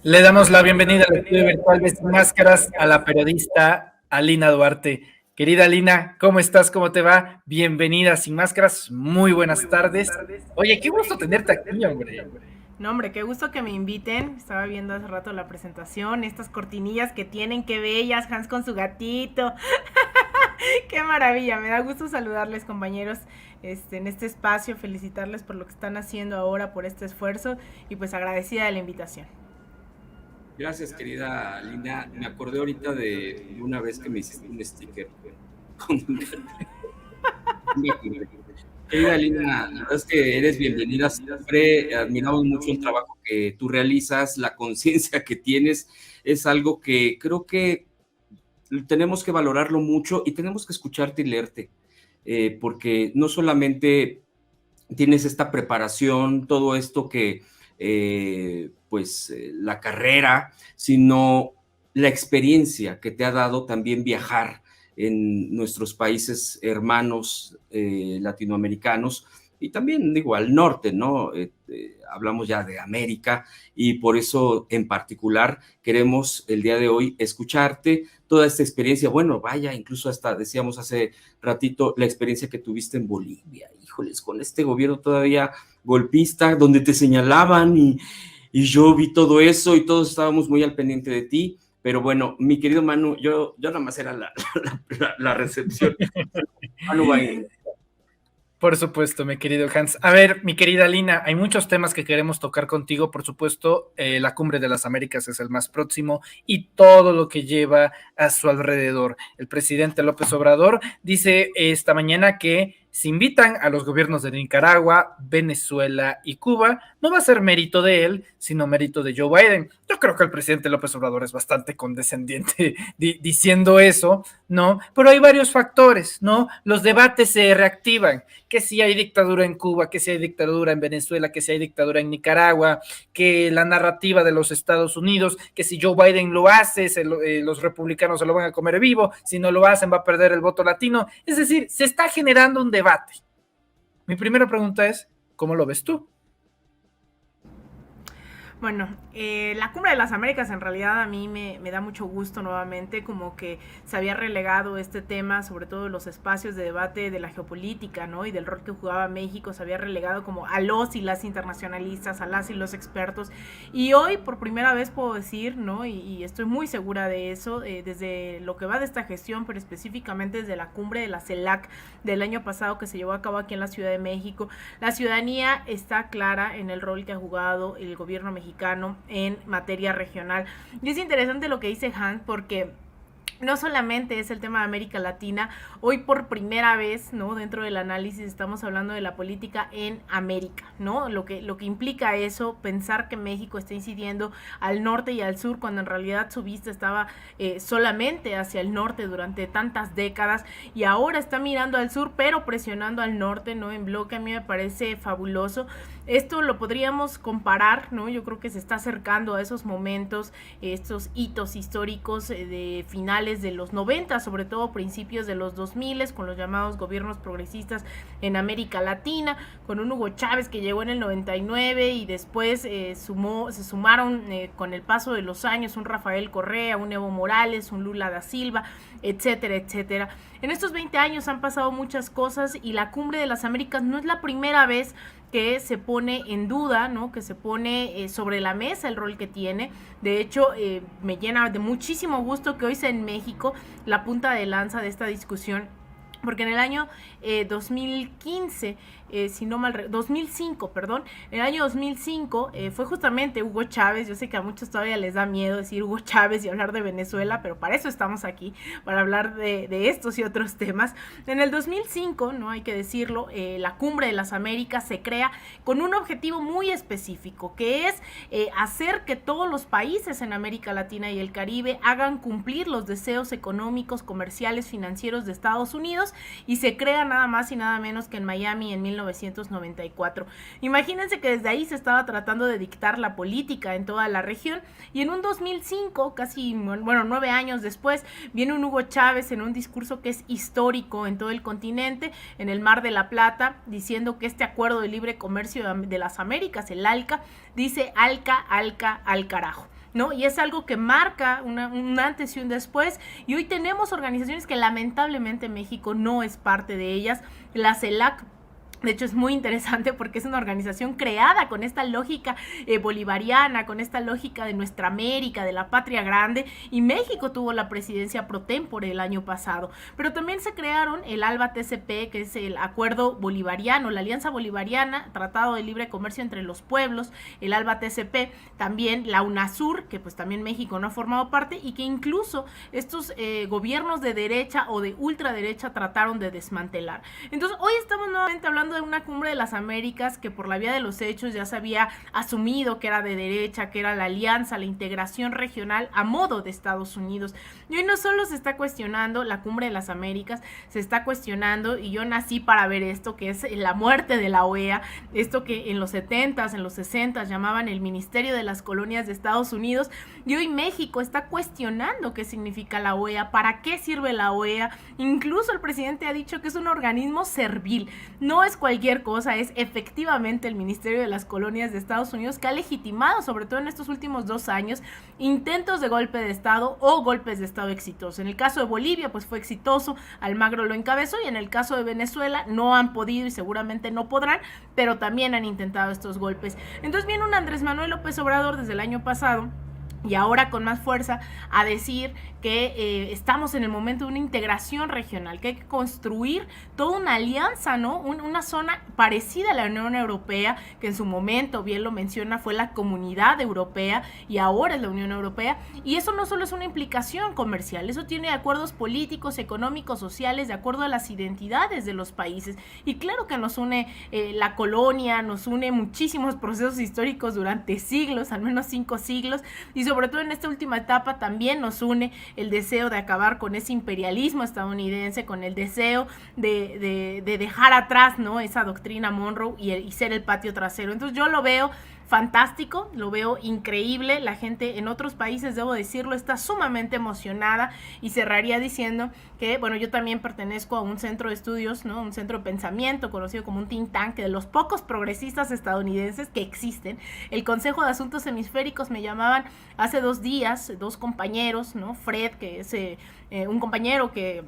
Le damos la bienvenida al estudio virtual de Sin Máscaras a la periodista Alina Duarte. Querida Alina, ¿cómo estás? ¿Cómo te va? Bienvenida a Sin Máscaras. Muy buenas tardes. Oye, qué gusto tenerte aquí, hombre. No, hombre, qué gusto que me inviten. Estaba viendo hace rato la presentación, estas cortinillas que tienen, qué bellas, Hans con su gatito. Qué maravilla, me da gusto saludarles, compañeros, en este espacio, felicitarles por lo que están haciendo ahora, por este esfuerzo y pues agradecida de la invitación. Gracias, querida Lina. Me acordé ahorita de una vez que me hiciste un sticker con un gatito. Querida Lina, la verdad es que eres bienvenida siempre. Admiramos mucho el trabajo que tú realizas, la conciencia que tienes. Es algo que creo que tenemos que valorarlo mucho y tenemos que escucharte y leerte, porque no solamente tienes esta preparación, todo esto que, la carrera, sino la experiencia que te ha dado también viajar en nuestros países hermanos latinoamericanos y también, digo, al norte, ¿no? Hablamos ya de América y por eso en particular queremos el día de hoy escucharte toda esta experiencia. Bueno, vaya, incluso hasta decíamos hace ratito la experiencia que tuviste en Bolivia. Híjoles, con este gobierno todavía golpista, donde te señalaban y yo vi todo eso y todos estábamos muy al pendiente de ti. Pero bueno, mi querido Manu, yo nada más era la recepción. Manu va a ir. Por supuesto, mi querido Hans. A ver, mi querida Lina, hay muchos temas que queremos tocar contigo. Por supuesto, la Cumbre de las Américas es el más próximo y todo lo que lleva a su alrededor. El presidente López Obrador dice esta mañana que si invitan a los gobiernos de Nicaragua, Venezuela y Cuba, no va a ser mérito de él, sino mérito de Joe Biden. Yo creo que el presidente López Obrador es bastante condescendiente diciendo eso, ¿no? Pero hay varios factores, ¿no? Los debates se reactivan, que si hay dictadura en Cuba, que si hay dictadura en Venezuela, que si hay dictadura en Nicaragua, que la narrativa de los Estados Unidos, que si Joe Biden lo hace, los republicanos se lo van a comer vivo, si no lo hacen va a perder el voto latino. Es decir, se está generando un debate. Mi primera pregunta es, ¿cómo lo ves tú? Bueno, la Cumbre de las Américas en realidad a mí me da mucho gusto nuevamente, como que se había relegado este tema, sobre todo los espacios de debate de la geopolítica, ¿no? Y del rol que jugaba México, se había relegado como a los y las internacionalistas, a las y los expertos. Y hoy por primera vez puedo decir, ¿no? Y estoy muy segura de eso, desde lo que va de esta gestión, pero específicamente desde la cumbre de la CELAC del año pasado que se llevó a cabo aquí en la Ciudad de México, la ciudadanía está clara en el rol que ha jugado el gobierno mexicano en materia regional. Y es interesante lo que dice Hans porque no solamente es el tema de América Latina, hoy por primera vez, ¿no? Dentro del análisis estamos hablando de la política en América, ¿no? Lo que implica eso, pensar que México está incidiendo al norte y al sur, cuando en realidad su vista estaba solamente hacia el norte durante tantas décadas, y ahora está mirando al sur, pero presionando al norte, ¿no? En bloque, a mí me parece fabuloso. Esto lo podríamos comparar, ¿no? Yo creo que se está acercando a esos momentos, estos hitos históricos de finales de los 90, sobre todo principios de los 2000, con los llamados gobiernos progresistas en América Latina, con un Hugo Chávez que llegó en el 99 y después se sumaron con el paso de los años un Rafael Correa, un Evo Morales, un Lula da Silva, etcétera, etcétera. En estos 20 años han pasado muchas cosas y la Cumbre de las Américas no es la primera vez que se pone en duda, ¿no? Que se pone sobre la mesa el rol que tiene. De hecho, me llena de muchísimo gusto que hoy sea en México la punta de lanza de esta discusión, porque en el año 2015, si no mal 2005, perdón, en el año 2005 fue justamente Hugo Chávez. Yo sé que a muchos todavía les da miedo decir Hugo Chávez y hablar de Venezuela, pero para eso estamos aquí, para hablar de estos y otros temas. En el 2005, no hay que decirlo, la Cumbre de las Américas se crea con un objetivo muy específico, que es hacer que todos los países en América Latina y el Caribe hagan cumplir los deseos económicos, comerciales, financieros de Estados Unidos, y se crea nada más y nada menos que en Miami en 1994. Imagínense que desde ahí se estaba tratando de dictar la política en toda la región, y en un 2005, casi, bueno, 9 años después, viene un Hugo Chávez en un discurso que es histórico en todo el continente, en el Mar de la Plata, diciendo que este acuerdo de libre comercio de las Américas, el ALCA, dice ALCA, ALCA, al carajo. ¿no? Y es algo que marca un antes y un después, y hoy tenemos organizaciones que lamentablemente México no es parte de ellas. La CELAC, de hecho, es muy interesante porque es una organización creada con esta lógica bolivariana, con esta lógica de nuestra América, de la patria grande, y México tuvo la presidencia pro tempore el año pasado. Pero también se crearon el ALBA-TCP, que es el acuerdo bolivariano, la alianza bolivariana, tratado de libre comercio entre los pueblos, el ALBA-TCP, también la UNASUR, que pues también México no ha formado parte, y que incluso estos gobiernos de derecha o de ultraderecha trataron de desmantelar. Entonces, hoy estamos nuevamente hablando de una cumbre de las Américas que por la vía de los hechos ya se había asumido que era de derecha, que era la alianza, la integración regional a modo de Estados Unidos. Y hoy no solo se está cuestionando la cumbre de las Américas, se está cuestionando, y yo nací para ver esto, que es la muerte de la OEA, esto que en los 70s, en los 60s llamaban el Ministerio de las Colonias de Estados Unidos, y hoy México está cuestionando qué significa la OEA, para qué sirve la OEA. Incluso el presidente ha dicho que es un organismo servil, no es cualquier cosa, es efectivamente el Ministerio de las Colonias de Estados Unidos, que ha legitimado, sobre todo en estos últimos 2 años, intentos de golpe de Estado o golpes de Estado exitosos. En el caso de Bolivia, pues fue exitoso, Almagro lo encabezó, y en el caso de Venezuela no han podido y seguramente no podrán, pero también han intentado estos golpes. Entonces viene un Andrés Manuel López Obrador desde el año pasado, y ahora con más fuerza, a decir que estamos en el momento de una integración regional, que hay que construir toda una alianza, ¿no? Una zona parecida a la Unión Europea, que en su momento, bien lo menciona, fue la Comunidad Europea y ahora es la Unión Europea. Y eso no solo es una implicación comercial, eso tiene acuerdos políticos, económicos, sociales, de acuerdo a las identidades de los países. Y claro que nos une la colonia, nos une muchísimos procesos históricos durante siglos, al menos 5 siglos, y sobre todo en esta última etapa también nos une el deseo de acabar con ese imperialismo estadounidense, con el deseo de dejar atrás, ¿no?, esa doctrina Monroe y ser el patio trasero. Entonces yo lo veo fantástico, lo veo increíble. La gente en otros países, debo decirlo, está sumamente emocionada, y cerraría diciendo que, bueno, yo también pertenezco a un centro de estudios, ¿no?, un centro de pensamiento conocido como un think tank, de los pocos progresistas estadounidenses que existen. El Consejo de Asuntos Hemisféricos me llamaban hace 2 días, 2 compañeros, ¿no?, Fred, que es un compañero que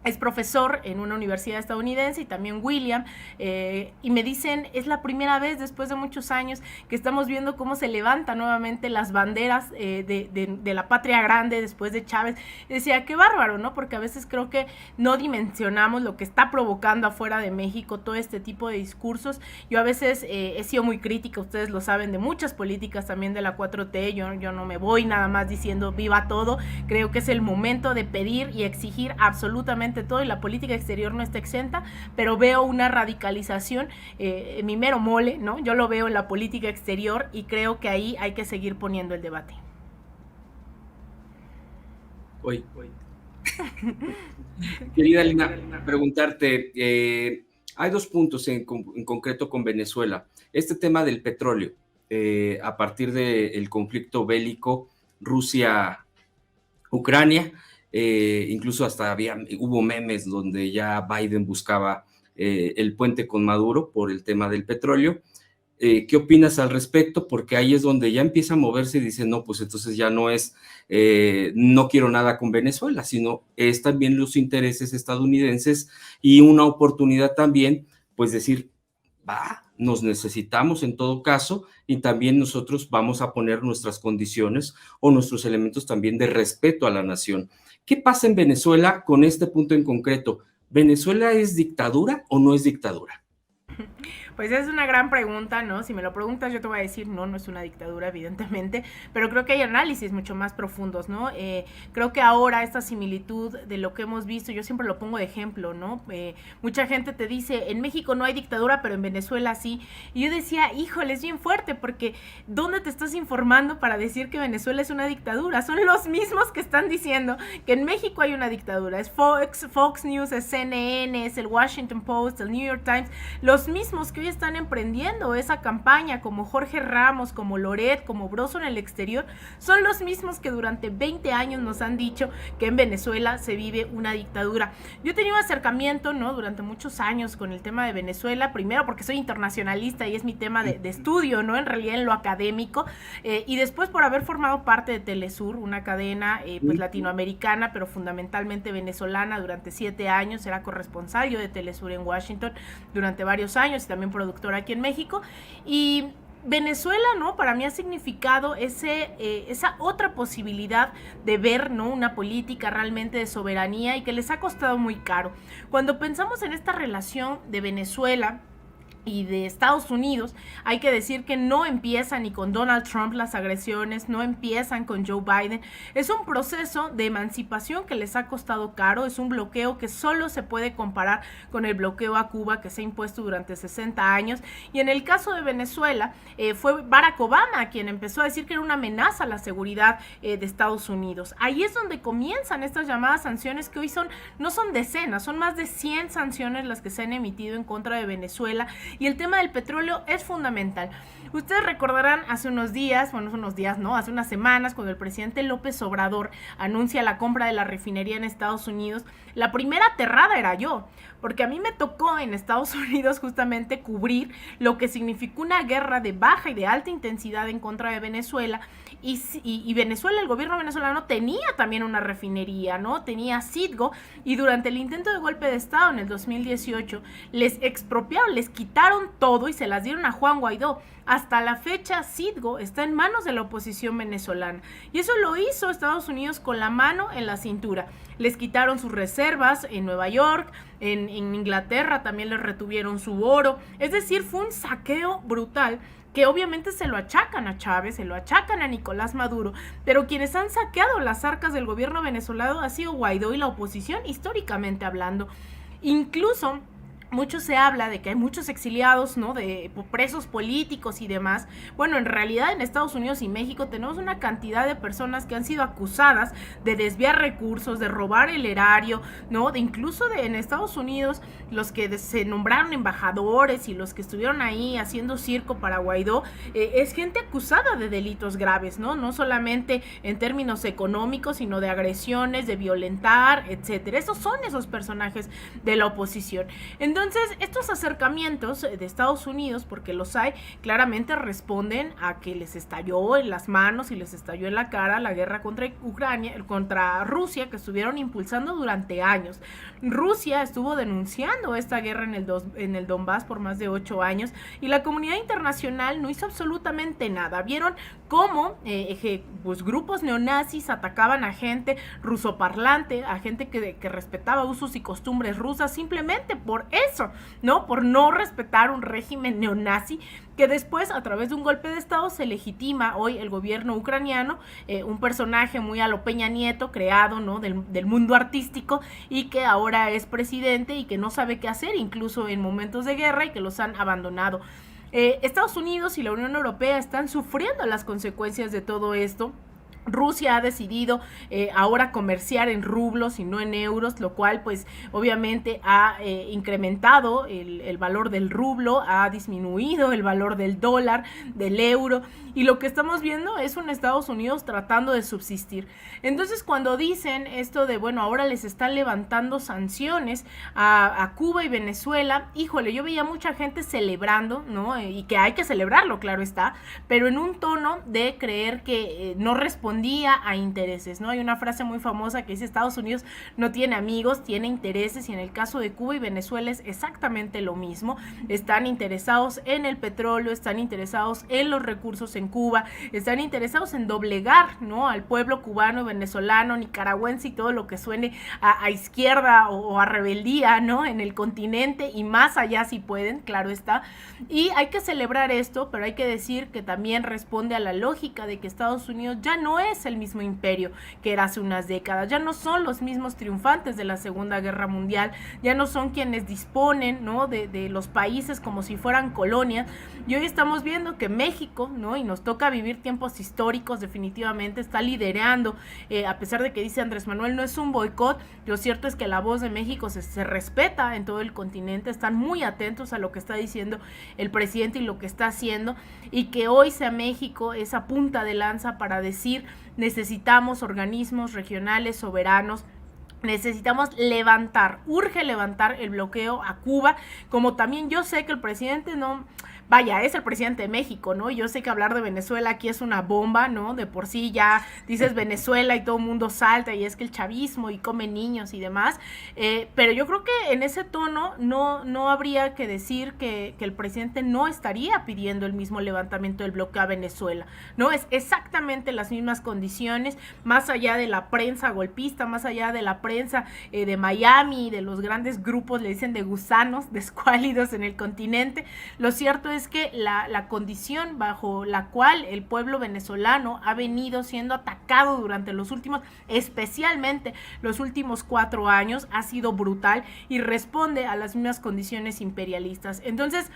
es profesor en una universidad estadounidense, y también William, y me dicen, es la primera vez después de muchos años que estamos viendo cómo se levantan nuevamente las banderas de la patria grande después de Chávez. Y decía, qué bárbaro, ¿no? Porque a veces creo que no dimensionamos lo que está provocando afuera de México todo este tipo de discursos. Yo a veces he sido muy crítica, ustedes lo saben, de muchas políticas también de la 4T, yo no me voy nada más diciendo viva todo. Creo que es el momento de pedir y exigir absolutamente todo, y la política exterior no está exenta, pero veo una radicalización, mi mero mole, ¿no? Yo lo veo en la política exterior, y creo que ahí hay que seguir poniendo el debate. Oye. Querida Lina, preguntarte, hay 2 puntos en concreto con Venezuela. Este tema del petróleo, a partir del conflicto bélico Rusia-Ucrania, incluso hasta hubo memes donde ya Biden buscaba el puente con Maduro por el tema del petróleo. ¿Qué opinas al respecto? Porque ahí es donde ya empieza a moverse y dice, no, pues entonces ya no es, no quiero nada con Venezuela, sino es también los intereses estadounidenses, y una oportunidad también, pues decir, nos necesitamos en todo caso, y también nosotros vamos a poner nuestras condiciones o nuestros elementos también de respeto a la nación. ¿Qué pasa en Venezuela con este punto en concreto? ¿Venezuela es dictadura o no es dictadura? Pues es una gran pregunta, ¿no? Si me lo preguntas, yo te voy a decir, no es una dictadura, evidentemente, pero creo que hay análisis mucho más profundos, ¿no? Creo que ahora esta similitud de lo que hemos visto, yo siempre lo pongo de ejemplo, ¿no? Mucha gente te dice, en México no hay dictadura, pero en Venezuela sí. Y yo decía, híjole, es bien fuerte, porque ¿dónde te estás informando para decir que Venezuela es una dictadura? Son los mismos que están diciendo que en México hay una dictadura. Es Fox News, es CNN, es el Washington Post, el New York Times, los mismos que hoy están emprendiendo esa campaña, como Jorge Ramos, como Loret, como Broso en el exterior, son los mismos que durante 20 años nos han dicho que en Venezuela se vive una dictadura. Yo he tenido un acercamiento, ¿no?, durante muchos años con el tema de Venezuela, primero porque soy internacionalista y es mi tema de estudio, ¿no?, en realidad en lo académico, y después por haber formado parte de Telesur, una cadena pues latinoamericana, pero fundamentalmente venezolana. Durante 7 años era corresponsario de Telesur en Washington durante varios años y también productora aquí en México. Y Venezuela, ¿no?, para mí ha significado esa otra posibilidad de ver, ¿no?, una política realmente de soberanía y que les ha costado muy caro. Cuando pensamos en esta relación de Venezuela y de Estados Unidos, hay que decir que no empiezan ni con Donald Trump las agresiones, no empiezan con Joe Biden. Es un proceso de emancipación que les ha costado caro, es un bloqueo que solo se puede comparar con el bloqueo a Cuba que se ha impuesto durante 60 años. Y en el caso de Venezuela, fue Barack Obama quien empezó a decir que era una amenaza a la seguridad de Estados Unidos. Ahí es donde comienzan estas llamadas sanciones que hoy no son decenas, son más de 100 sanciones las que se han emitido en contra de Venezuela. Y el tema del petróleo es fundamental. Ustedes recordarán hace unas semanas, cuando el presidente López Obrador anuncia la compra de la refinería en Estados Unidos, la primera aterrada era yo, porque a mí me tocó en Estados Unidos justamente cubrir lo que significó una guerra de baja y de alta intensidad en contra de Venezuela, y Venezuela, el gobierno venezolano tenía también una refinería, ¿no? Tenía Citgo, y durante el intento de golpe de Estado en el 2018 les expropiaron, les quitaron todo y se las dieron a Juan Guaidó. Hasta la fecha, Citgo está en manos de la oposición venezolana. Y eso lo hizo Estados Unidos con la mano en la cintura. Les quitaron sus reservas en Nueva York, en Inglaterra también les retuvieron su oro. Es decir, fue un saqueo brutal que obviamente se lo achacan a Chávez, se lo achacan a Nicolás Maduro, pero quienes han saqueado las arcas del gobierno venezolano ha sido Guaidó y la oposición, históricamente hablando. Incluso mucho se habla de que hay muchos exiliados, ¿no?, de presos políticos y demás. Bueno, en realidad en Estados Unidos y México tenemos una cantidad de personas que han sido acusadas de desviar recursos, de robar el erario, ¿no?, en Estados Unidos los que se nombraron embajadores y los que estuvieron ahí haciendo circo para Guaidó, es gente acusada de delitos graves, ¿no? No solamente en términos económicos, sino de agresiones, de violentar, etcétera. Esos son esos personajes de la oposición. Entonces, estos acercamientos de Estados Unidos, porque los hay, claramente responden a que les estalló en las manos y les estalló en la cara la guerra contra Rusia, que estuvieron impulsando durante años. Rusia estuvo denunciando esta guerra en el Donbass por más de 8 años y la comunidad internacional no hizo absolutamente nada. Vieron cómo pues grupos neonazis atacaban a gente rusoparlante, a gente que respetaba usos y costumbres rusas, simplemente por eso, ¿no? Por no respetar un régimen neonazi que después, a través de un golpe de Estado, se legitima hoy el gobierno ucraniano, un personaje muy a lo Peña Nieto, creado, ¿no?, del mundo artístico, y que ahora es presidente y que no sabe qué hacer, incluso en momentos de guerra, y que los han abandonado. Estados Unidos y la Unión Europea están sufriendo las consecuencias de todo esto. Rusia ha decidido ahora comerciar en rublos y no en euros, lo cual pues obviamente ha incrementado el valor del rublo, ha disminuido el valor del dólar, del euro, y lo que estamos viendo es un Estados Unidos tratando de subsistir. Entonces, cuando dicen esto de, bueno, ahora les están levantando sanciones a Cuba y Venezuela, híjole, yo veía mucha gente celebrando, ¿no? Y que hay que celebrarlo, claro está, pero en un tono de creer que no respondía a intereses, ¿no? Hay una frase muy famosa que dice: Estados Unidos no tiene amigos, tiene intereses, y en el caso de Cuba y Venezuela es exactamente lo mismo. Están interesados en el petróleo, están interesados en los recursos en Cuba, están interesados en doblegar, ¿no?, al pueblo cubano, venezolano, nicaragüense y todo lo que suene a izquierda o a rebeldía, ¿no?, en el continente y más allá si pueden, claro está. Y hay que celebrar esto, pero hay que decir que también responde a la lógica de que Estados Unidos ya no no es el mismo imperio que era hace unas décadas, ya no son los mismos triunfantes de la Segunda Guerra Mundial, ya no son quienes disponen, ¿no?, de los países como si fueran colonias, y hoy estamos viendo que México, ¿no?, y nos toca vivir tiempos históricos, definitivamente está liderando, a pesar de que dice Andrés Manuel no es un boicot, lo cierto es que la voz de México se respeta en todo el continente, están muy atentos a lo que está diciendo el presidente y lo que está haciendo, y que hoy sea México esa punta de lanza para decir necesitamos organismos regionales soberanos, necesitamos urge levantar el bloqueo a Cuba, como también yo sé que el presidente es el presidente de México, ¿no? Yo sé que hablar de Venezuela aquí es una bomba, ¿no? De por sí ya dices Venezuela y todo el mundo salta y es que el chavismo y come niños y demás, pero yo creo que en ese tono no habría que decir que el presidente no estaría pidiendo el mismo levantamiento del bloqueo a Venezuela, ¿no? Es exactamente las mismas condiciones, más allá de la prensa golpista, más allá de la prensa de Miami, de los grandes grupos, le dicen de gusanos, de escuálidos en el continente. Lo cierto es que la condición bajo la cual el pueblo venezolano ha venido siendo atacado durante especialmente los últimos 4 años, ha sido brutal y responde a las mismas condiciones imperialistas. Entonces,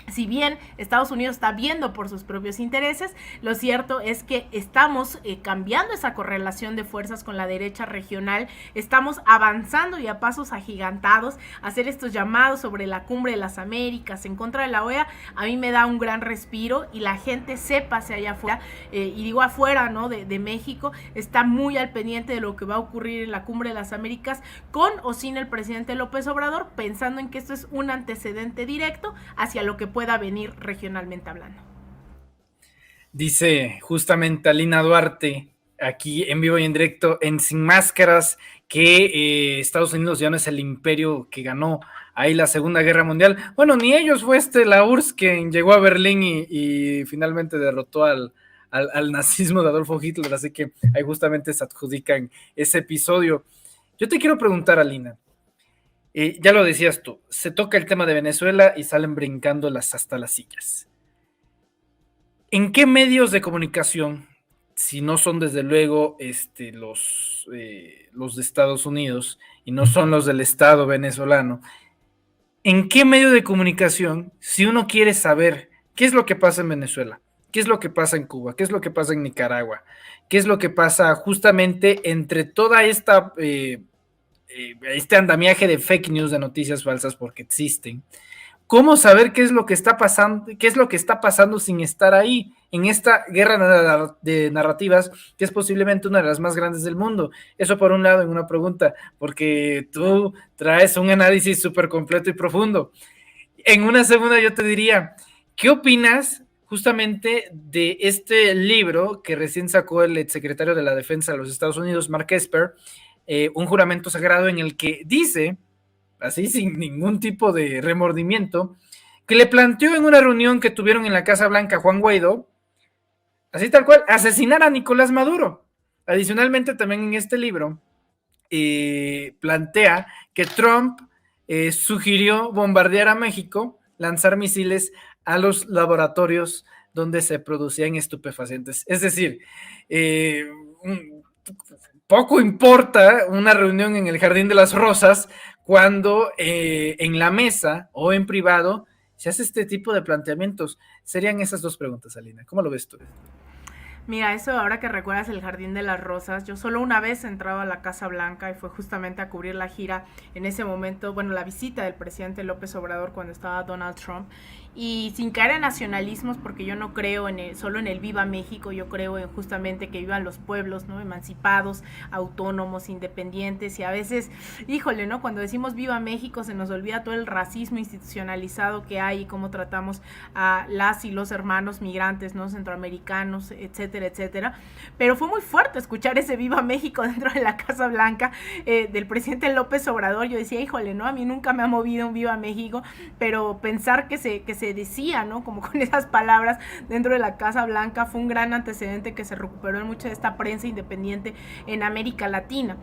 si bien Estados Unidos está viendo por sus propios intereses, lo cierto es que estamos cambiando esa correlación de fuerzas con la derecha regional, estamos avanzando y a pasos agigantados, hacer estos llamados sobre la Cumbre de las Américas en contra de la OEA, a mí me da un gran respiro y la gente sepa hacia allá afuera, y digo afuera, ¿no?, de México, está muy al pendiente de lo que va a ocurrir en la Cumbre de las Américas, con o sin el presidente López Obrador, pensando en que esto es un antecedente directo hacia lo que pueda venir regionalmente hablando. Dice justamente Alina Duarte, aquí en vivo y en directo, en Sin Máscaras, que Estados Unidos ya no es el imperio que ganó ahí la Segunda Guerra Mundial. Bueno, ni ellos, fue la URSS quien llegó a Berlín y finalmente derrotó al nazismo de Adolfo Hitler, así que ahí justamente se adjudican ese episodio. Yo te quiero preguntar, Alina, ya lo decías tú, se toca el tema de Venezuela y salen brincando hasta las sillas. ¿En qué medios de comunicación, si no son desde luego los de Estados Unidos y no son los del Estado venezolano, en qué medio de comunicación, si uno quiere saber qué es lo que pasa en Venezuela, qué es lo que pasa en Cuba, qué es lo que pasa en Nicaragua, qué es lo que pasa justamente entre toda esta este andamiaje de fake news, de noticias falsas, porque existen, cómo saber qué es lo que está pasando sin estar ahí en esta guerra de narrativas que es posiblemente una de las más grandes del mundo? Eso por un lado, en una pregunta, porque tú traes un análisis súper completo y profundo. En una segunda yo te diría, ¿qué opinas justamente de este libro que recién sacó el exsecretario de la Defensa de los Estados Unidos, Mark Esper, un juramento sagrado, en el que dice, así sin ningún tipo de remordimiento, que le planteó en una reunión que tuvieron en la Casa Blanca Juan Guaidó, así tal cual, asesinar a Nicolás Maduro? Adicionalmente, también en este libro plantea que Trump sugirió bombardear a México, lanzar misiles a los laboratorios donde se producían estupefacientes. Es decir, poco importa una reunión en el Jardín de las Rosas cuando en la mesa o en privado se hace este tipo de planteamientos. Serían esas dos preguntas, Alina. ¿Cómo lo ves tú? Mira, eso ahora que recuerdas el Jardín de las Rosas, yo solo una vez he entrado a la Casa Blanca y fue justamente a cubrir la gira en ese momento, bueno, la visita del presidente López Obrador cuando estaba Donald Trump, y sin caer en nacionalismos, porque yo no creo solo en el Viva México, yo creo en justamente que vivan los pueblos, ¿no?, emancipados, autónomos, independientes, y a veces, híjole, ¿no?, cuando decimos Viva México se nos olvida todo el racismo institucionalizado que hay y cómo tratamos a las y los hermanos migrantes, ¿no?, centroamericanos, etcétera, etcétera. Pero fue muy fuerte escuchar ese Viva México dentro de la Casa Blanca del presidente López Obrador. Yo decía, híjole, ¿no?, a mí nunca me ha movido un Viva México, pero pensar que se se decía, ¿no? Como con esas palabras dentro de la Casa Blanca, fue un gran antecedente que se recuperó en mucha de esta prensa independiente en América Latina.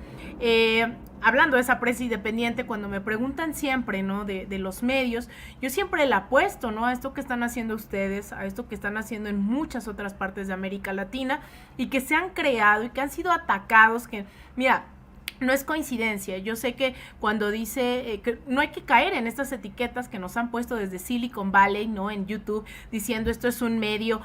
Hablando de esa prensa independiente, cuando me preguntan siempre, ¿no? De los medios, yo siempre le apuesto, ¿no? A esto que están haciendo ustedes, a esto que están haciendo en muchas otras partes de América Latina y que se han creado y que han sido atacados, que, mira, no es coincidencia. Yo sé que cuando dice que no hay que caer en estas etiquetas que nos han puesto desde Silicon Valley, ¿no? En YouTube, diciendo esto es un medio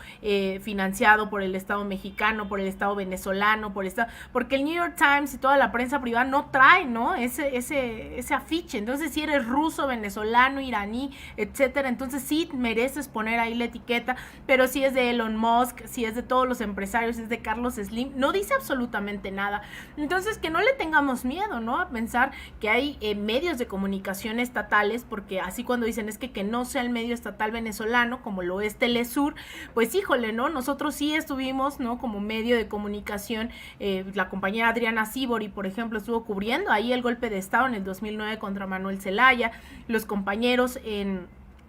financiado por el Estado mexicano, por el Estado venezolano, porque el New York Times y toda la prensa privada no trae, ¿no? Ese afiche. Entonces, si eres ruso, venezolano, iraní, etcétera, entonces sí mereces poner ahí la etiqueta, pero si es de Elon Musk, si es de todos los empresarios, si es de Carlos Slim, no dice absolutamente nada. Entonces, que no le tengamos miedo, ¿no? A pensar que hay medios de comunicación estatales, porque así cuando dicen es que no sea el medio estatal venezolano, como lo es Telesur, pues híjole, ¿no? Nosotros sí estuvimos, ¿no? Como medio de comunicación, la compañera Adriana Sibori, por ejemplo, estuvo cubriendo ahí el golpe de Estado en el 2009 contra Manuel Zelaya, los compañeros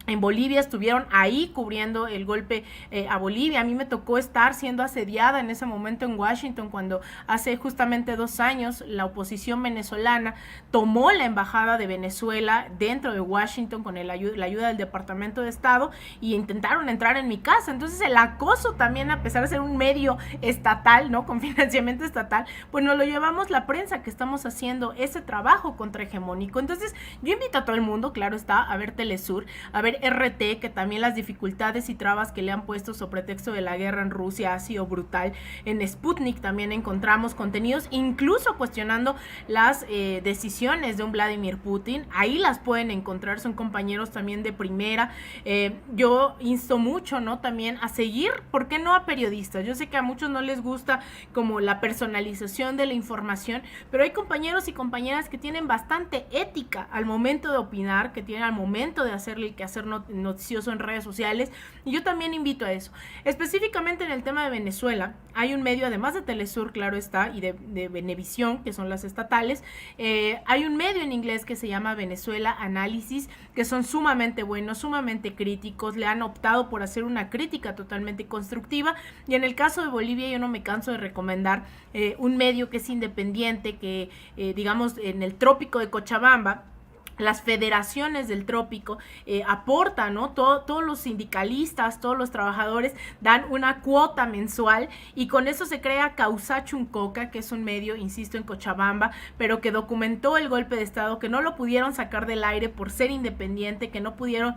en Bolivia estuvieron ahí cubriendo el golpe a Bolivia. A mí me tocó estar siendo asediada en ese momento en Washington cuando hace justamente 2 años la oposición venezolana tomó la embajada de Venezuela dentro de Washington con la ayuda del Departamento de Estado y intentaron entrar en mi casa. Entonces el acoso también, a pesar de ser un medio estatal, ¿no? Con financiamiento estatal, pues nos lo llevamos la prensa que estamos haciendo ese trabajo contrahegemónico. Entonces yo invito a todo el mundo, claro está, a ver Telesur, a ver RT, que también las dificultades y trabas que le han puesto sobre pretexto de la guerra en Rusia ha sido brutal. En Sputnik también encontramos contenidos, incluso cuestionando las decisiones de un Vladimir Putin. Ahí las pueden encontrar, son compañeros también de primera. Yo insto mucho, ¿no? También a seguir, ¿por qué no a periodistas? Yo sé que a muchos no les gusta como la personalización de la información, pero hay compañeros y compañeras que tienen bastante ética al momento de opinar, que tienen al momento de hacerle el quehacer noticioso en redes sociales, y yo también invito a eso. Específicamente en el tema de Venezuela, hay un medio, además de Telesur, claro está, y de Venevisión, que son las estatales, hay un medio en inglés que se llama Venezuela Análisis, que son sumamente buenos, sumamente críticos, le han optado por hacer una crítica totalmente constructiva, y en el caso de Bolivia yo no me canso de recomendar un medio que es independiente, que digamos en el trópico de Cochabamba, las federaciones del trópico aportan, ¿no? Todos los sindicalistas, todos los trabajadores dan una cuota mensual y con eso se crea Causachuncoca, que es un medio, insisto, en Cochabamba, pero que documentó el golpe de Estado, que no lo pudieron sacar del aire por ser independiente, que no pudieron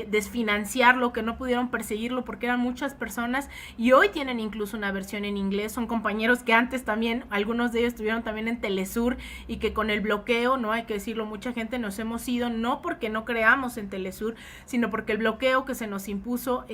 desfinanciarlo, que no pudieron perseguirlo porque eran muchas personas, y hoy tienen incluso una versión en inglés. Son compañeros que antes también, algunos de ellos estuvieron también en Telesur, y que con el bloqueo, no hay que decirlo, mucha gente nos hemos ido, no porque no creamos en Telesur, sino porque el bloqueo que se nos impuso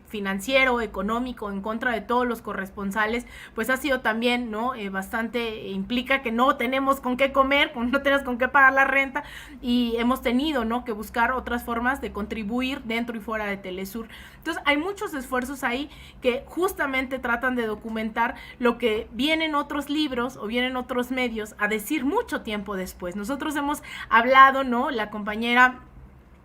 financiero, económico, en contra de todos los corresponsales, pues ha sido también, ¿no? Bastante, implica que no tenemos con qué comer, no tenemos con qué pagar la renta, y hemos tenido, ¿no? Que buscar otras formas de contribuir dentro y fuera de Telesur. Entonces hay muchos esfuerzos ahí que justamente tratan de documentar lo que vienen otros libros o vienen otros medios a decir mucho tiempo después. Nosotros hemos hablado, ¿no? La compañera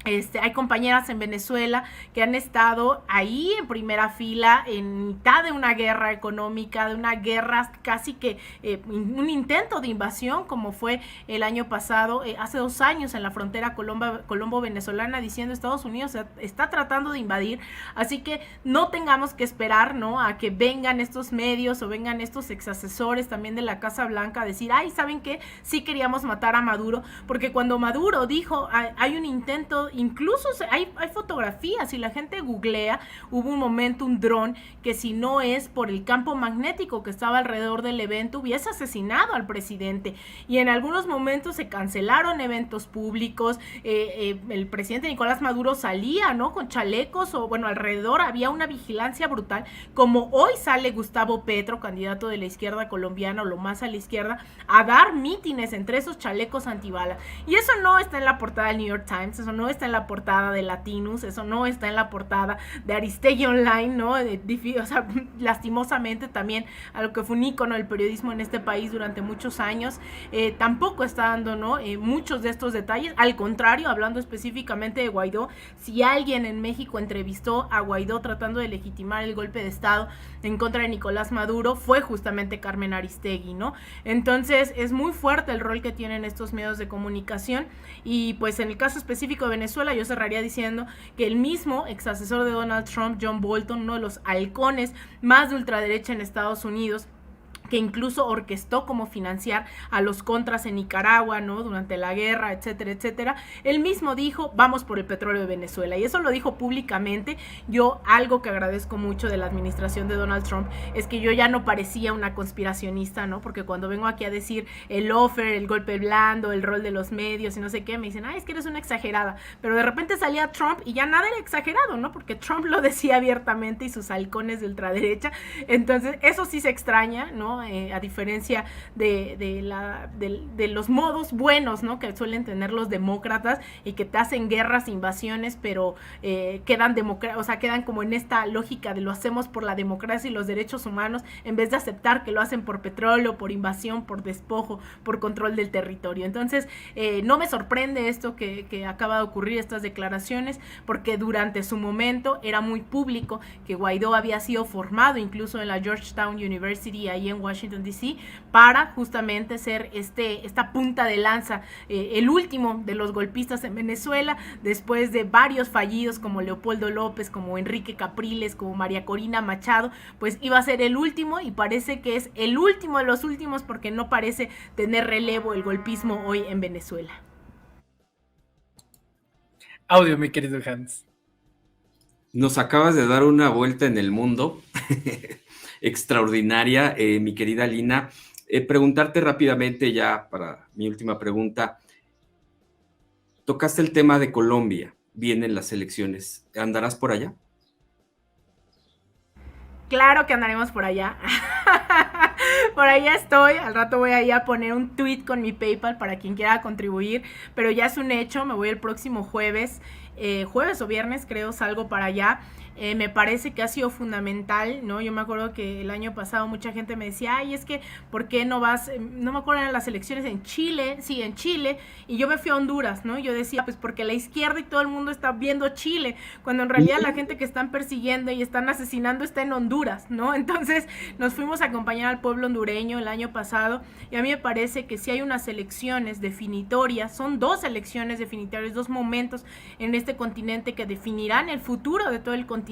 Hay compañeras en Venezuela que han estado ahí en primera fila en mitad de una guerra económica, de una guerra casi que un intento de invasión, como fue el año pasado, hace 2 años en la frontera colombo-venezolana, diciendo Estados Unidos está tratando de invadir. Así que no tengamos que esperar, ¿no?, a que vengan estos medios o vengan estos exasesores también de la Casa Blanca a decir, ay, ¿saben qué? Sí queríamos matar a Maduro, porque cuando Maduro dijo, hay un intento, incluso hay fotografías, si la gente googlea, hubo un momento, un dron, que si no es por el campo magnético que estaba alrededor del evento, hubiese asesinado al presidente. Y en algunos momentos se cancelaron eventos públicos, el presidente Nicolás Maduro salía, ¿no?, con chalecos, o bueno, alrededor había una vigilancia brutal, como hoy sale Gustavo Petro, candidato de la izquierda colombiana, o lo más a la izquierda, a dar mítines entre esos chalecos antibala. Y eso no está en la portada del New York Times, eso no está está en la portada de Latinus, eso no está en la portada de Aristegui Online, ¿no? O sea, lastimosamente también a lo que fue un ícono del periodismo en este país durante muchos años, tampoco está dando, ¿no? Muchos de estos detalles. Al contrario, hablando específicamente de Guaidó, si alguien en México entrevistó a Guaidó tratando de legitimar el golpe de Estado en contra de Nicolás Maduro, fue justamente Carmen Aristegui, ¿no? Entonces es muy fuerte el rol que tienen estos medios de comunicación. Y pues en el caso específico de Venezuela, yo cerraría diciendo que el mismo ex asesor de Donald Trump, John Bolton, uno de los halcones más de ultraderecha en Estados Unidos, que incluso orquestó cómo financiar a los contras en Nicaragua, ¿no? Durante la guerra, etcétera, etcétera. Él mismo dijo, vamos por el petróleo de Venezuela, y eso lo dijo públicamente. Yo, algo que agradezco mucho de la administración de Donald Trump, es que yo ya no parecía una conspiracionista, ¿no? Porque cuando vengo aquí a decir el offer, el golpe blando, el rol de los medios y no sé qué, me dicen, es que eres una exagerada. Pero de repente salía Trump y ya nada era exagerado, ¿no? Porque Trump lo decía abiertamente y sus halcones de ultraderecha. Entonces, eso sí se extraña, ¿no? A diferencia de los modos buenos, ¿no? Que suelen tener los demócratas y que te hacen guerras, invasiones, pero quedan como en esta lógica de lo hacemos por la democracia y los derechos humanos, en vez de aceptar que lo hacen por petróleo, por invasión, por despojo, por control del territorio. Entonces, no me sorprende esto que acaba de ocurrir, estas declaraciones, porque durante su momento era muy público que Guaidó había sido formado incluso en la Georgetown University, ahí en Washington DC, para justamente ser esta punta de lanza, el último de los golpistas en Venezuela, después de varios fallidos como Leopoldo López, como Enrique Capriles, como María Corina Machado, pues iba a ser el último, y parece que es el último de los últimos, porque no parece tener relevo el golpismo hoy en Venezuela. Audio, mi querido Hans. Nos acabas de dar una vuelta en el mundo extraordinaria, mi querida Lina. Preguntarte rápidamente ya para mi última pregunta. Tocaste el tema de Colombia, vienen las elecciones. ¿Andarás por allá? Claro que andaremos por allá. Por allá estoy. Al rato voy a ir a poner un tweet con mi PayPal para quien quiera contribuir, pero ya es un hecho. Me voy el próximo jueves o viernes, creo, salgo para allá. Me parece que ha sido fundamental, ¿no? Yo me acuerdo que el año pasado mucha gente me decía, es que, ¿por qué no vas? No me acuerdo, eran las elecciones en Chile, sí, en Chile, y yo me fui a Honduras, ¿no? Yo decía, pues porque la izquierda y todo el mundo está viendo Chile, cuando en realidad la gente que están persiguiendo y están asesinando está en Honduras, ¿no? Entonces nos fuimos a acompañar al pueblo hondureño el año pasado, y a mí me parece que si hay unas elecciones definitorias, son 2 elecciones definitorias, 2 momentos en este continente que definirán el futuro de todo el continente.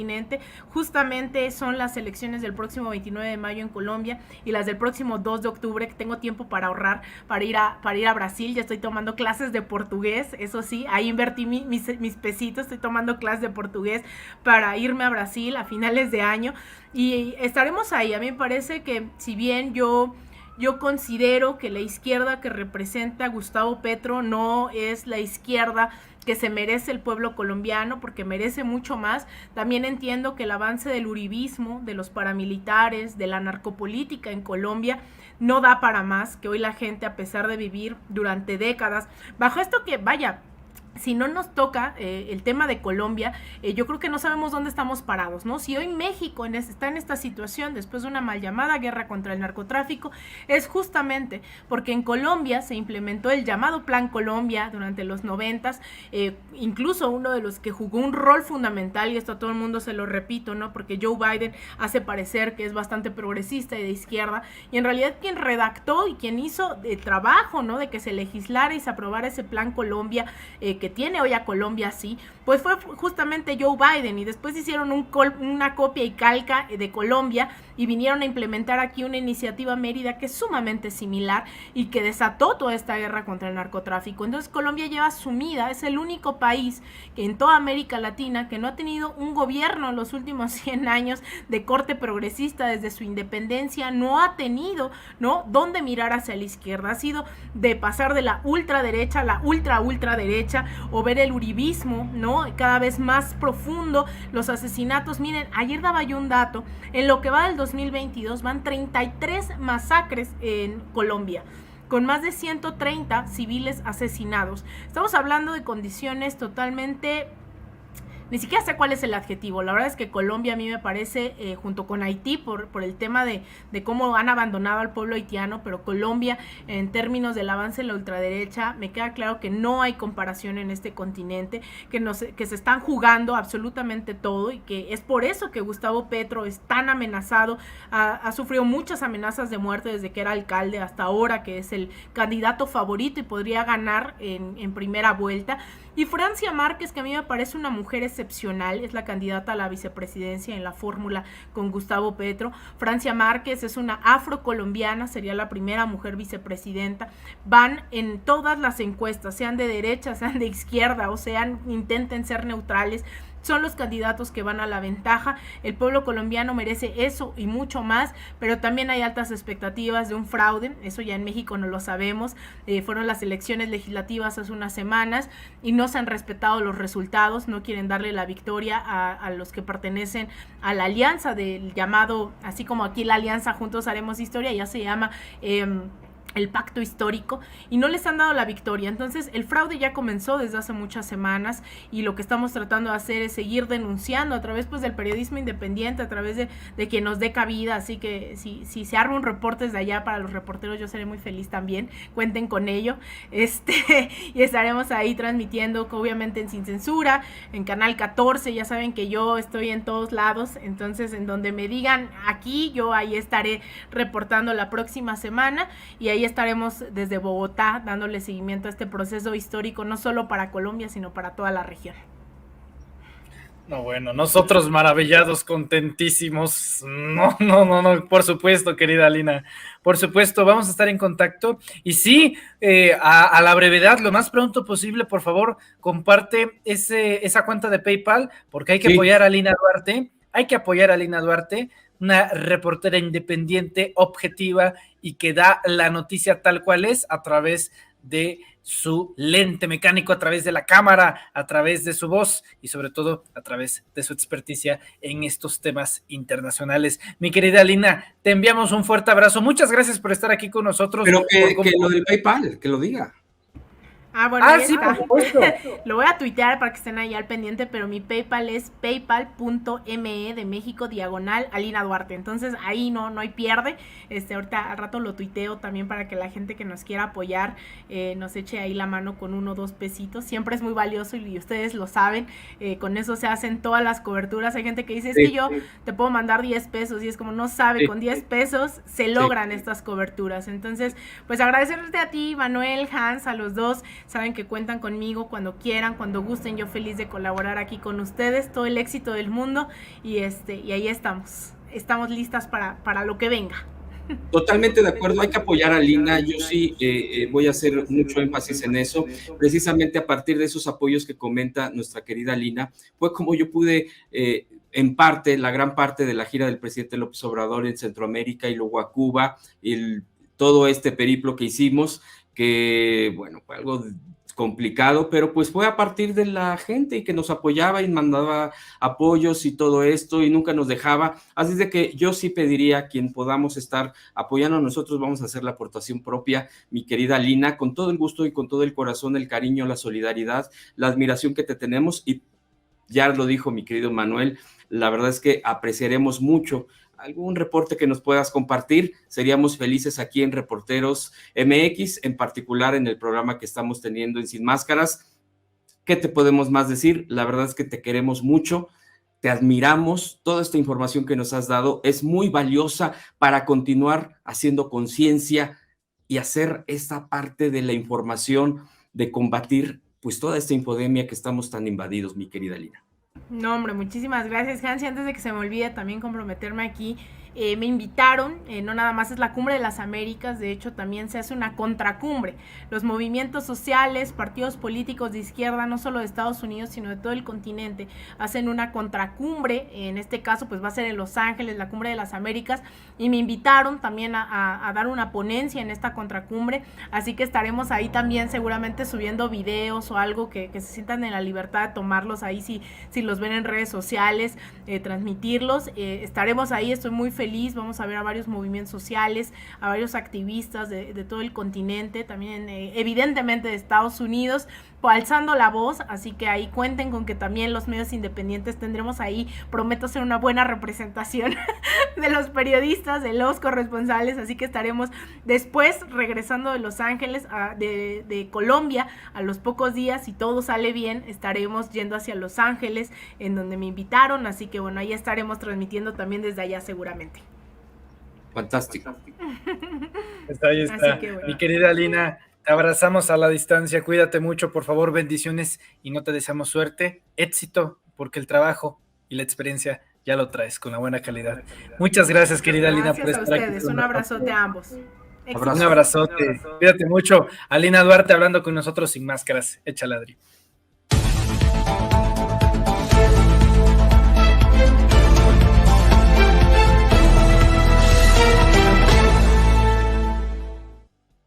Justamente son las elecciones del próximo 29 de mayo en Colombia y las del próximo 2 de octubre, que tengo tiempo para ahorrar para ir a Brasil. Ya estoy tomando clases de portugués, eso sí, ahí invertí mis pesitos, estoy tomando clases de portugués para irme a Brasil a finales de año, y estaremos ahí. A mí me parece que si bien yo considero que la izquierda que representa a Gustavo Petro no es la izquierda que se merece el pueblo colombiano, porque merece mucho más. También entiendo que el avance del uribismo, de los paramilitares, de la narcopolítica en Colombia no da para más, que hoy la gente, a pesar de vivir durante décadas bajo esto que, vaya, si no nos toca el tema de Colombia, yo creo que no sabemos dónde estamos parados, ¿no? Si hoy México está en esta situación después de una mal llamada guerra contra el narcotráfico, es justamente porque en Colombia se implementó el llamado Plan Colombia durante los 90s, incluso uno de los que jugó un rol fundamental, y esto a todo el mundo se lo repito, ¿no? Porque Joe Biden hace parecer que es bastante progresista y de izquierda, y en realidad quien redactó y quien hizo el trabajo, ¿no? De que se legislara y se aprobara ese Plan Colombia, que tiene hoy a Colombia así, pues fue justamente Joe Biden, y después hicieron una copia y calca de Colombia y vinieron a implementar aquí una iniciativa Mérida que es sumamente similar y que desató toda esta guerra contra el narcotráfico. Entonces Colombia lleva sumida, es el único país que en toda América Latina que no ha tenido un gobierno en los últimos 100 años de corte progresista. Desde su independencia no ha tenido, ¿no?, dónde mirar hacia la izquierda. Ha sido de pasar de la ultraderecha a la ultraderecha, o ver el uribismo, ¿no?, cada vez más profundo, los asesinatos. Miren, ayer daba yo un dato, en lo que va del 2022 van 33 masacres en Colombia. con más de 130 civiles asesinados. Estamos hablando de condiciones totalmente... Ni siquiera sé cuál es el adjetivo. La verdad es que Colombia a mí me parece, junto con Haití, por el tema de cómo han abandonado al pueblo haitiano, pero Colombia, en términos del avance de la ultraderecha, me queda claro que no hay comparación en este continente, que se están jugando absolutamente todo, y que es por eso que Gustavo Petro es tan amenazado, ha sufrido muchas amenazas de muerte desde que era alcalde hasta ahora, que es el candidato favorito y podría ganar en primera vuelta. Y Francia Márquez, que a mí me parece una mujer excepcional, es la candidata a la vicepresidencia en la fórmula con Gustavo Petro. Francia Márquez es una afrocolombiana, sería la primera mujer vicepresidenta. Van en todas las encuestas, sean de derecha, sean de izquierda, o sean, intenten ser neutrales, son los candidatos que van a la ventaja. El pueblo colombiano merece eso y mucho más, pero también hay altas expectativas de un fraude, eso ya en México no lo sabemos. Fueron las elecciones legislativas hace unas semanas y no se han respetado los resultados, no quieren darle la victoria a los que pertenecen a la alianza del llamado, así como aquí la alianza Juntos Haremos Historia, ya se llama el pacto histórico, y no les han dado la victoria. Entonces el fraude ya comenzó desde hace muchas semanas, y lo que estamos tratando de hacer es seguir denunciando a través del periodismo independiente, a través de quien nos dé cabida. Así que si se arma un reporte desde allá para los reporteros, yo seré muy feliz también, cuenten con ello, y estaremos ahí transmitiendo, obviamente en Sin Censura, en Canal 14, ya saben que yo estoy en todos lados, entonces en donde me digan aquí, yo ahí estaré reportando la próxima semana, y ahí estaremos desde Bogotá dándole seguimiento a este proceso histórico, no solo para Colombia, sino para toda la región. No, bueno, nosotros maravillados, contentísimos. No, por supuesto, querida Lina. Por supuesto, vamos a estar en contacto. Y sí, a la brevedad, lo más pronto posible, por favor, comparte esa cuenta de PayPal, porque hay que apoyar a Lina Duarte. Hay que apoyar a Lina Duarte, una reportera independiente, objetiva, y que da la noticia tal cual es, a través de su lente mecánico, a través de la cámara, a través de su voz y sobre todo a través de su experticia en estos temas internacionales. Mi querida Lina, te enviamos un fuerte abrazo. Muchas gracias por estar aquí con nosotros. Pero que lo del PayPal, que lo diga. Bueno, sí, por supuesto. Lo voy a tuitear para que estén ahí al pendiente, pero mi PayPal es paypal.me de México /Alina Duarte. Entonces ahí no hay pierde. Ahorita al rato lo tuiteo también para que la gente que nos quiera apoyar nos eche ahí la mano con 1 o 2 pesitos. Siempre es muy valioso y ustedes lo saben. Con eso se hacen todas las coberturas. Hay gente que dice, es que yo te puedo mandar 10 pesos, y es como, no sabe, con 10 pesos se logran estas coberturas. Entonces, pues agradecerte a ti, Manuel, Hans, a los dos. Saben que cuentan conmigo cuando quieran, cuando gusten. Yo feliz de colaborar aquí con ustedes. Todo el éxito del mundo. Y ahí estamos. Estamos listas para lo que venga. Totalmente de acuerdo, hay que apoyar a Lina. Yo sí voy a hacer mucho énfasis en eso. Precisamente a partir de esos apoyos que comenta nuestra querida Lina, fue como yo pude, en parte, la gran parte de la gira del presidente López Obrador en Centroamérica y luego a Cuba, todo este periplo que hicimos, que, bueno, fue algo complicado, pero pues fue a partir de la gente y que nos apoyaba y mandaba apoyos y todo esto y nunca nos dejaba. Así es de que yo sí pediría a quien podamos estar apoyando a nosotros, vamos a hacer la aportación propia, mi querida Lina, con todo el gusto y con todo el corazón, el cariño, la solidaridad, la admiración que te tenemos, y ya lo dijo mi querido Manuel, la verdad es que apreciaremos mucho algún reporte que nos puedas compartir. Seríamos felices aquí en Reporteros MX, en particular en el programa que estamos teniendo en Sin Máscaras. ¿Qué te podemos más decir? La verdad es que te queremos mucho, te admiramos, toda esta información que nos has dado es muy valiosa para continuar haciendo conciencia y hacer esta parte de la información, de combatir pues toda esta infodemia que estamos tan invadidos, mi querida Lina. No, hombre, muchísimas gracias, Hansi. Antes de que se me olvide también comprometerme aquí, me invitaron, no nada más es la Cumbre de las Américas, de hecho también se hace una contracumbre. Los movimientos sociales, partidos políticos de izquierda, no solo de Estados Unidos, sino de todo el continente, hacen una contracumbre. En este caso, pues va a ser en Los Ángeles, la Cumbre de las Américas, y me invitaron también a dar una ponencia en esta contracumbre, así que estaremos ahí también seguramente subiendo videos o algo que se sientan en la libertad de tomarlos ahí, si los ven en redes sociales, transmitirlos. Estaremos ahí, estoy muy feliz, vamos a ver a varios movimientos sociales, a varios activistas de todo el continente, también evidentemente de Estados Unidos, alzando la voz, así que ahí cuenten con que también los medios independientes tendremos ahí, prometo hacer una buena representación de los periodistas, de los corresponsales, así que estaremos después regresando de Los Ángeles, de Colombia, a los pocos días, si todo sale bien, estaremos yendo hacia Los Ángeles, en donde me invitaron, así que bueno, ahí estaremos transmitiendo también desde allá seguramente. Fantástico. Pues ahí está, bueno. Mi querida Lina, te abrazamos a la distancia, cuídate mucho, por favor, bendiciones y no te deseamos suerte, éxito, porque el trabajo y la experiencia ya lo traes con la buena calidad. Muchas gracias, querida Lina, por estar aquí. Gracias a ustedes, un abrazote a ambos. Un abrazote, cuídate mucho. Alina Duarte hablando con nosotros sin máscaras, échala, Adri.